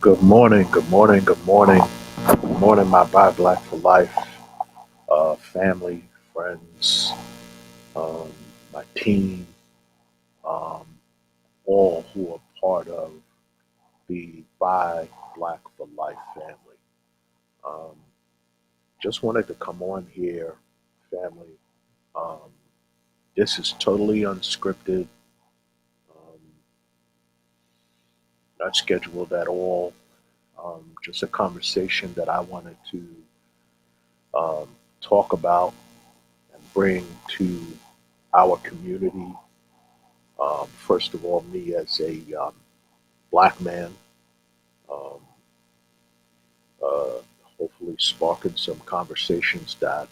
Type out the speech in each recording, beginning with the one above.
Good morning, good morning, good morning. Good morning, my Black for Life family, friends, um, my team, um, all who are part of the Black for Life family. Um, just wanted to come on here, family. Um, this is totally unscripted, um, not scheduled at all. Just a conversation that I wanted to um, talk about and bring to our community. First of all, me as a black man, um, uh, hopefully sparking some conversations that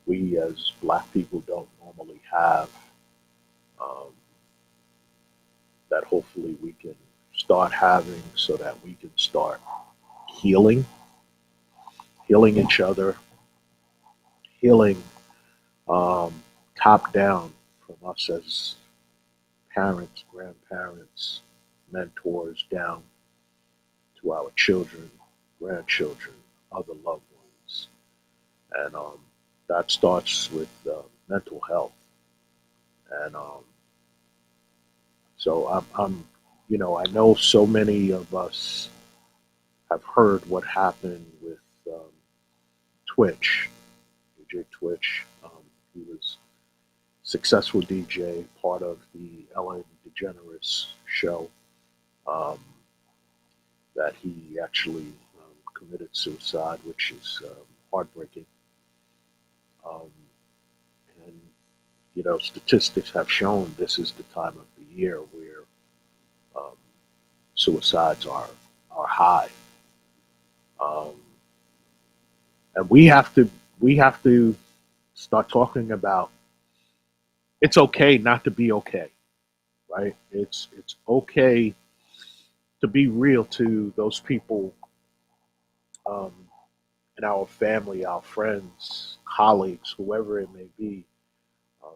we as black people don't normally have, um, that hopefully we can start having so that we can start healing, healing each other, healing um, top down from us as parents, grandparents, mentors down to our children, grandchildren, other loved ones. And that starts with mental health. And so I know so many of us have heard what happened with um, Twitch, DJ Twitch. He was successful DJ, part of the Ellen DeGeneres show. Um, that he actually committed suicide, which is heartbreaking. Um, and statistics have shown this is the time of the year where um, suicides are high, um, and we have to start talking about it's okay not to be okay, right? It's okay to be real to those people um, in our family, our friends, colleagues, whoever it may be, um,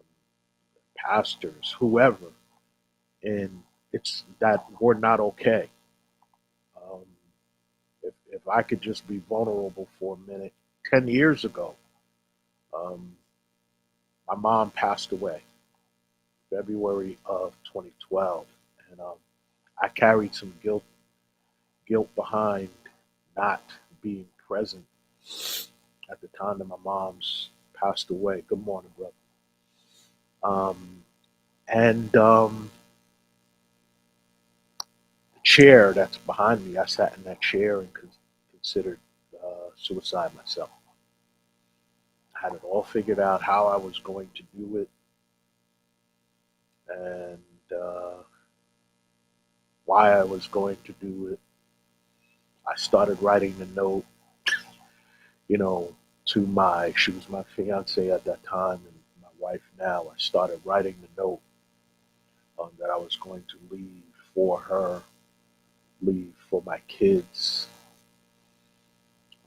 pastors, whoever, and it's that we're not okay. Um, if I could just be vulnerable for a minute, 10 years ago, um, my mom passed away, February of 2012, and I carried some guilt behind not being present at the time that my mom's passed away. Good morning, brother. And the chair that's behind me, I sat in that chair and considered suicide myself. I had it all figured out how I was going to do it and why I was going to do it. I started writing the note, you know, she was my fiance at that time and my wife now. I started writing the note that I was going to leave for her, leave for my kids,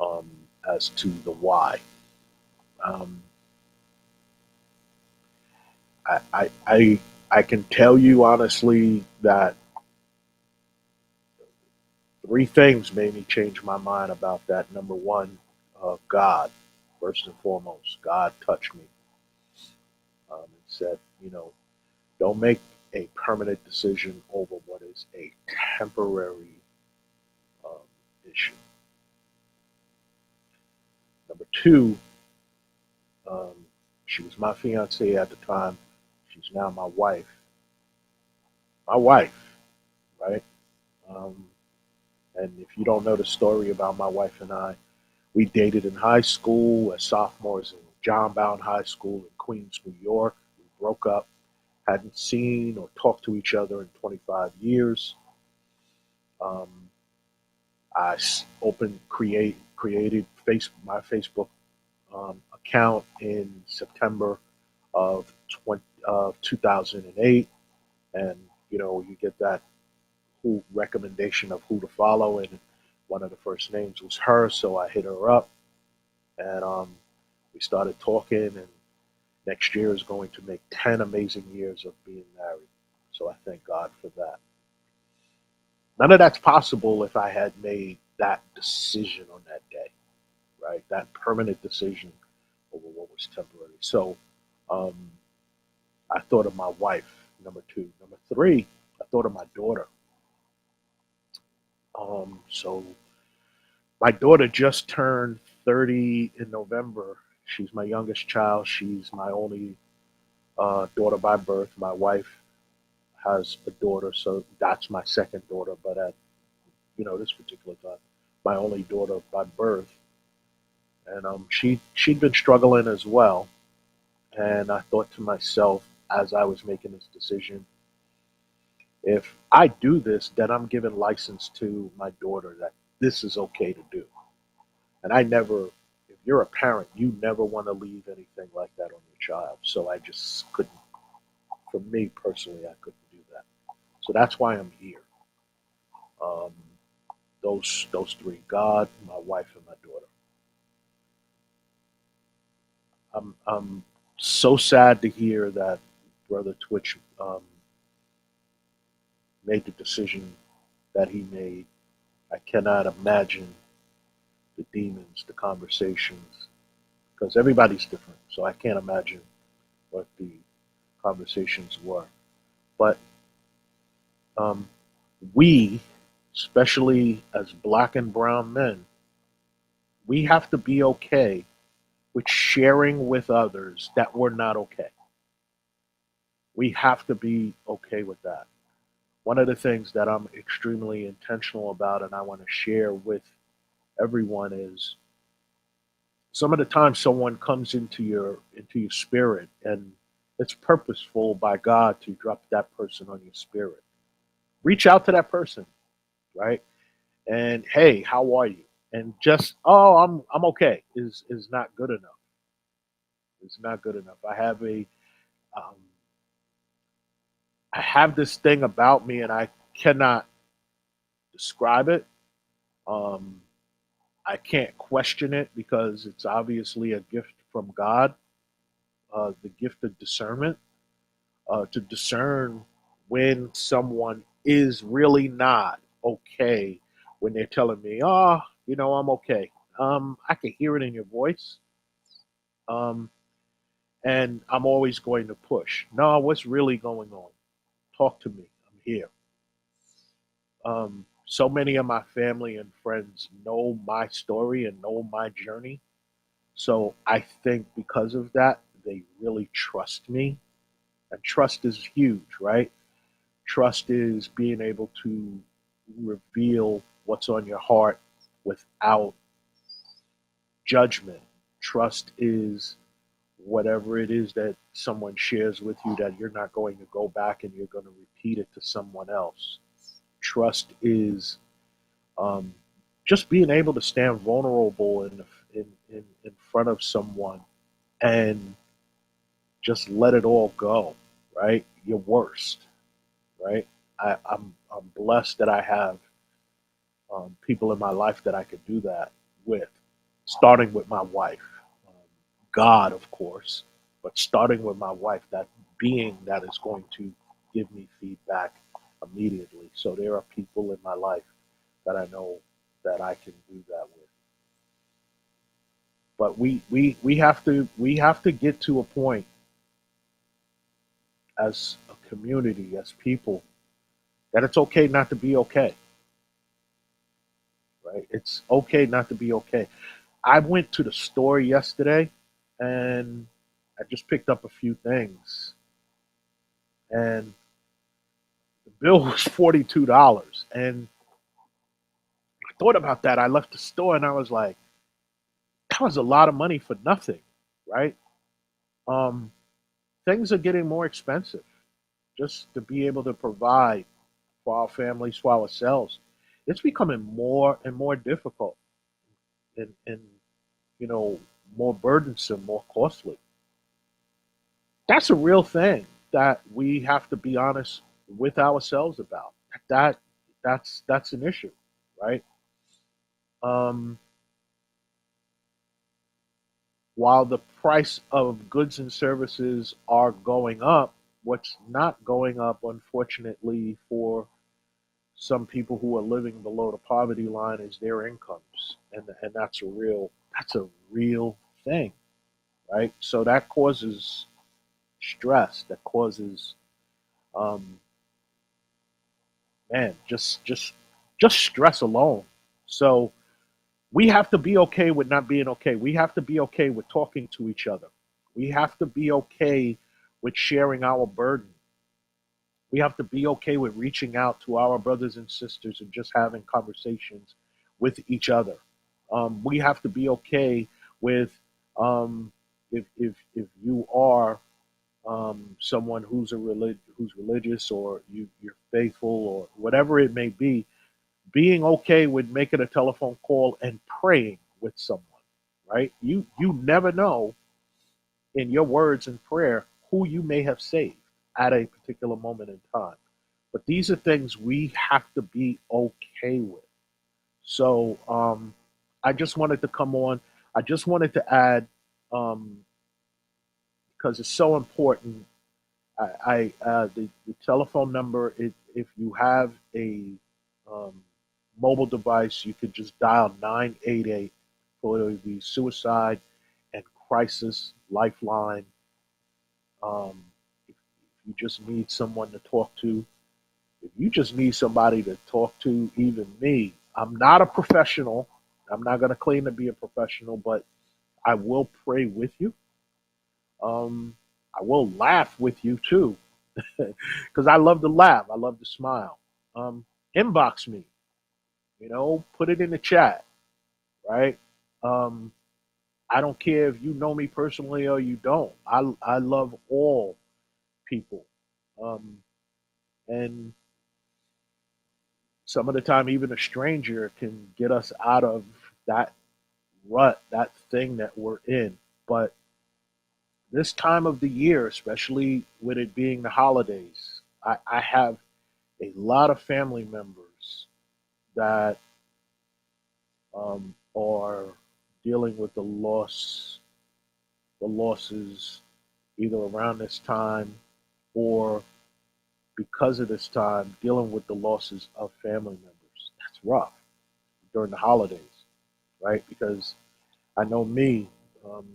um, as to the why. Um, I can tell you honestly that three things made me change my mind about that. Number one, God, first and foremost, God touched me and said, don't make a permanent decision over what is a temporary um, issue. Number two, um, she was my fiance at the time. She's now my wife. My wife, right? Um, and if you don't know the story about my wife and I, we dated in high school as sophomores in John Bowne High School in Queens, New York. We broke up, hadn't seen or talked to each other in 25 years. Um, I created my Facebook account in September of 2008, and you get that who recommendation of who to follow, and one of the first names was her, so I hit her up, and we started talking, and next year is going to make 10 amazing years of being married. So I thank God for that. None of that's possible if I had made that decision on that day, right? That permanent decision over what was temporary. So um, I thought of my wife, number two. Number three, I thought of my daughter. So my daughter just turned 30 in November. She's my youngest child. She's my only daughter by birth. My wife has a daughter, so that's my second daughter. But at this particular time, my only daughter by birth, and she'd been struggling as well. And I thought to myself as I was making this decision, if I do this, then I'm giving license to my daughter that this is okay to do. And I never, if you're a parent, you never want to leave anything like that on your child. So I just couldn't, for me personally, I couldn't do that. So that's why I'm here. Um, those three: God, my wife, and my daughter. I'm so sad to hear that Brother Twitch made the decision that he made. I cannot imagine the demons, the conversations, because everybody's different. So I can't imagine what the conversations were. But um, we, especially as black and brown men, we have to be okay with sharing with others that we're not okay. We have to be okay with that. One of the things that I'm extremely intentional about and I want to share with everyone is some of the time someone comes into your spirit and it's purposeful by God to drop that person on your spirit. Reach out to that person, right? And hey, how are you? And just I'm okay is not good enough. It's not good enough. Um, I have this thing about me, and I cannot describe it. Um, I can't question it because it's obviously a gift from God, the gift of discernment, to discern when someone is really not okay when they're telling me, "Oh, I'm okay." I can hear it in your voice, um, and I'm always going to push. No, what's really going on? Talk to me. I'm here. So many of my family and friends know my story and know my journey. So I think because of that, they really trust me. And trust is huge, right? Trust is being able to reveal what's on your heart without judgment. Trust is whatever it is that someone shares with you that you're not going to go back and you're going to repeat it to someone else. Trust is um, just being able to stand vulnerable in front of someone and just let it all go, right? Your worst, right? I'm blessed that I have people in my life that I could do that with, starting with my wife, um, God, of course, but starting with my wife, that being that is going to give me feedback immediately. So there are people in my life that I know that I can do that with. But we have to get to a point as a community, as people, that it's okay not to be okay, right? It's okay not to be okay. I went to the store yesterday and I just picked up a few things and the bill was $42. And I thought about that. I left the store and I was like, that was a lot of money for nothing, right? Um, Things are getting more expensive just to be able to provide for our families, for ourselves. It's becoming more and more difficult and you know, more burdensome, more costly. That's a real thing that we have to be honest with ourselves about. That that's an issue, right? Um, while the price of goods and services are going up, what's not going up, unfortunately, for some people who are living below the poverty line is their incomes, and that's a real thing, right? So that causes stress, that causes um, man, just stress alone. So we have to be okay with not being okay. We have to be okay with talking to each other. We have to be okay with sharing our burden. We have to be okay with reaching out to our brothers and sisters and just having conversations with each other. We have to be okay with if you are someone who's religious, or you're faithful, or whatever it may be, being okay with making a telephone call and praying with someone, right? You never know in your words and prayer who you may have saved at a particular moment in time. But these are things we have to be okay with. So I just wanted to come on. I just wanted to add, um, because it's so important. The telephone number. If you have a um, mobile device, you could just dial 988 for the suicide and crisis lifeline. If you just need someone to talk to, if you just need somebody to talk to, even me, I'm not a professional. I'm not going to claim to be a professional, but I will pray with you. Um, I will laugh with you too, because I love to laugh. I love to smile. Um, Inbox me, put it in the chat, right? Um, I don't care if you know me personally or you don't. I love all people. Um, and some of the time, even a stranger can get us out of that rut, that thing that we're in. But this time of the year, especially with it being the holidays, I have a lot of family members that are dealing with the losses either around this time or because of this time, dealing with the losses of family members. That's rough during the holidays, right? Because I know me, um,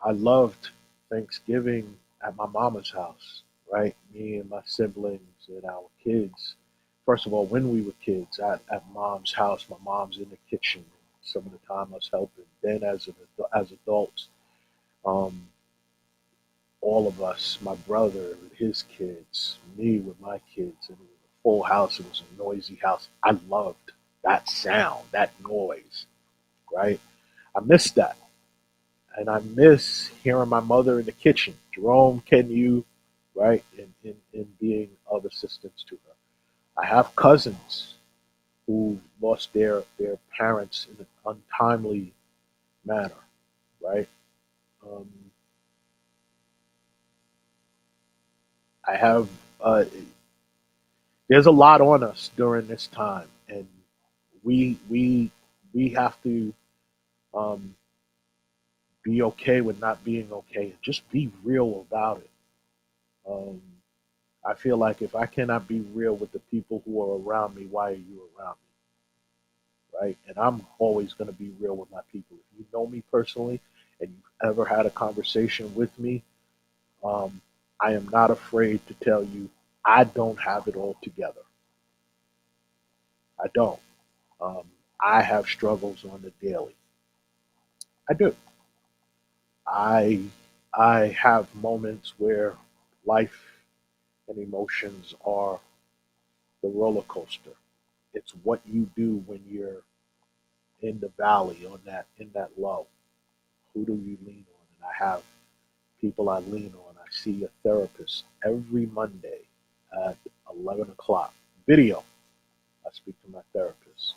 I loved Thanksgiving at my mama's house, right? Me and my siblings and our kids. First of all, when we were kids at mom's house, my mom's in the kitchen. Some of the time I was helping. Then as adults, um, all of us, my brother with his kids, me with my kids, and it was a full house. It was a noisy house. I loved that sound, that noise, right? I miss that. And I miss hearing my mother in the kitchen. Jerome, can you, right? And being of assistance to her. I have cousins who lost their parents in an untimely manner, right? Um, I have, there's a lot on us during this time, and we we we have to um, be okay with not being okay, and just be real about it. Um, I feel like if I cannot be real with the people who are around me, why are you around me, right? And I'm always going to be real with my people. If you know me personally and you've ever had a conversation with me, um, I am not afraid to tell you I don't have it all together. I don't. Um, I have struggles on the daily. I do. I I have moments where life and emotions are the roller coaster. It's what you do when you're in the valley on that low. Who do you lean on? And I have people I lean on. I see a therapist every Monday at 11 o'clock. Video. I speak to my therapist.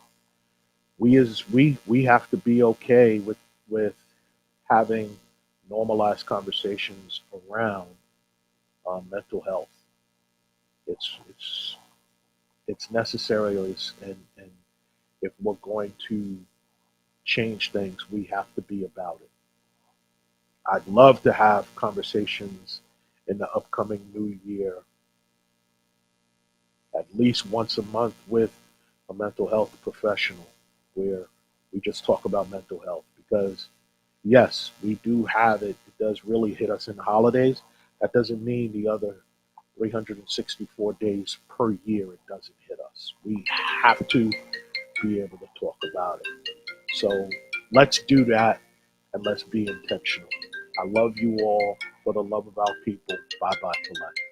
We have to be okay with having normalized conversations around mental health. It's it's necessary, and if we're going to change things, we have to be about it. I'd love to have conversations in the upcoming new year at least once a month with a mental health professional where we just talk about mental health because yes, we do have it. It does really hit us in the holidays. That doesn't mean the other 364 days per year it doesn't hit us. We have to be able to talk about it. So let's do that and let's be intentional. I love you all for the love of our people. Bye bye for life.